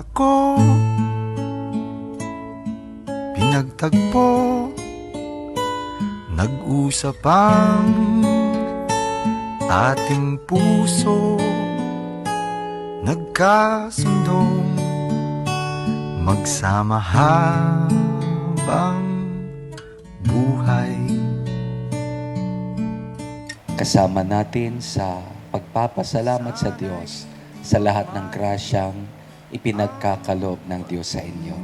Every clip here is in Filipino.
ako pinagtagpo, nag-usap ang ating puso, nagkasundong magsama habang buhay. Kasama natin sa pagpapasalamat sa Diyos sa lahat ng grasyang ipinagkakaloob ng Diyos sa inyo.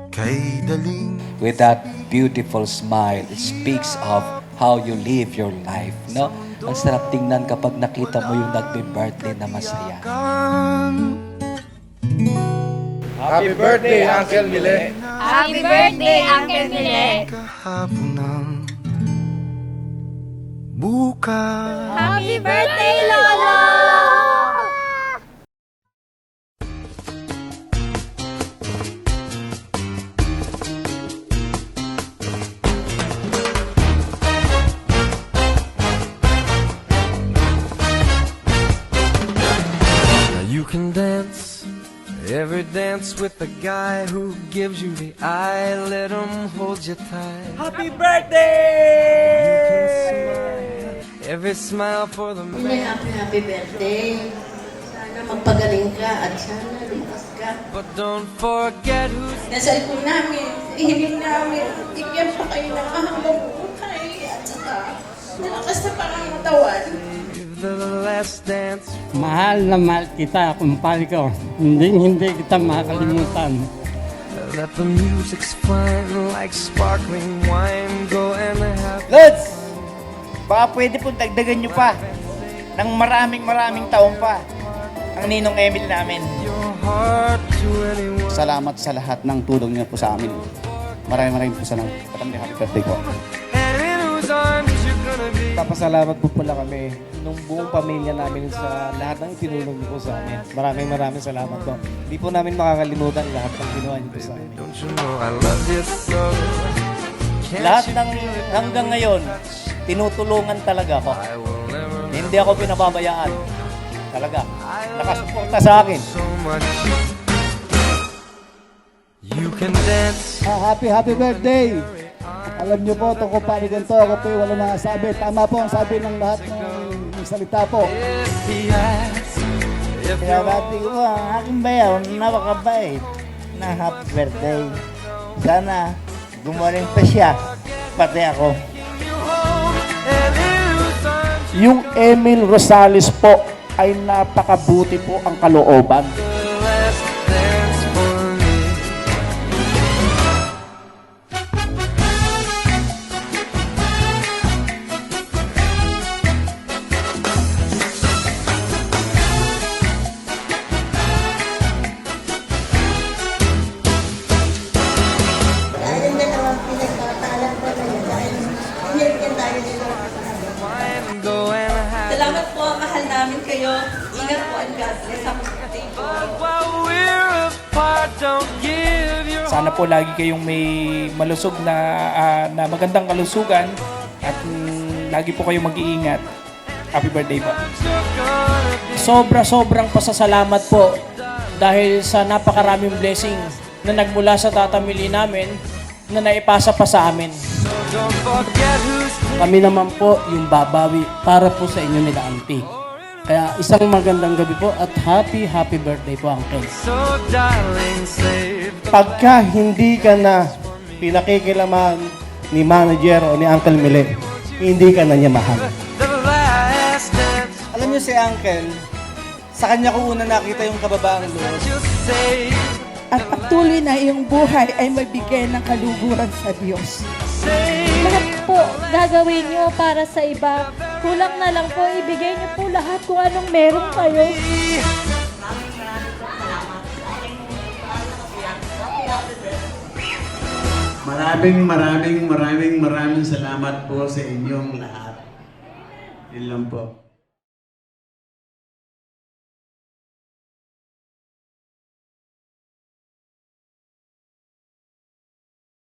Kay daling With that beautiful smile, it speaks of how you live your life, no? Ang sarap tingnan kapag nakita mo yung nagbe-birthday na masaya. Happy birthday, Uncle Mile! Happy birthday, Uncle Mile! kahapon ng bukas. Happy birthday, Lolo! You can dance, every dance with the guy who gives you the eye. Let him hold you tight. Happy birthday! Every smile for the May happy birthday. Sana magpagaling ka at sana lumas ka. But don't forget who's Nasa ipon namin, hiling namin, bigyan pa kayo ng mahanggang buhay at saka malakas na pangangatawan. the last dance. Mahal na mahal kita, kumpare ko. Hindi kita makakalimutan. Let the music's fine like sparkling wine. Go and have Lods! Baka pwede pong dagdagan nyo pa ng maraming taon pa ang Ninong Emil namin. your heart to anyone. Salamat sa lahat ng tulong niyo po sa amin. Maraming po salamat. Happy birthday po. And in whose arms you're gonna be. Papasalamat po pala kami nung buong pamilya namin sa lahat ng itinulong niyo po sa amin. Maraming salamat po. Hindi po namin makakalimutan lahat ng ginawa niyo po sa amin. Don't you know I love you so? Lahat ng hanggang ngayon, tinutulungan talaga ako. I will never Hindi ako pinababayaan. Talaga. Nakasuporta sa akin. so much. You can dance. Happy birthday! Alam niyo po, itong kumpare ganito, ako po yung walang nasabi. Tama po ang sabi ng lahat ng salita po. If he asks, if Kaya you're bati ko ang aking bayaw, napakabait na happy birthday. Sana gumaling pa siya, pati ako. home and in whose arms Yung Emil Rosales po ay napakabuti po ang kalooban. the last dance for me. Dahil na naman pinagtatalan ko na yun dahil hinirigyan tayo nila. Fine, go and have Salamat po, mahal namin kayo. Ingat po and God bless. Happy birthday po. while we're apart. Don't give your Sana po lagi kayong may malusog na magandang kalusugan at lagi po kayong mag-iingat. Happy birthday po. you're gonna be. Sobrang pasasalamat po dahil sa napakaraming blessing na nagmula sa tatamili namin na naipasa pa sa amin. So don't forget who's Kami naman po yung babawi para po sa inyo nila auntie. Kaya isang magandang gabi po at happy birthday po, Uncle. so darling, save the Pagka hindi ka na pinakikilaman ni manager o ni Uncle Mile, hindi ka na niya mahal. last dance. Alam niyo si Uncle, sa kanya ko una nakita yung kababaang loob. You say, At patuloy na iyong buhay ay magbigay ng kaluguran sa Diyos. say. Lahat po gagawin niyo para sa iba. Kulang na lang po, ibigay niyo po lahat kung anong meron kayo. Maraming salamat po sa inyong lahat. Yun lang po.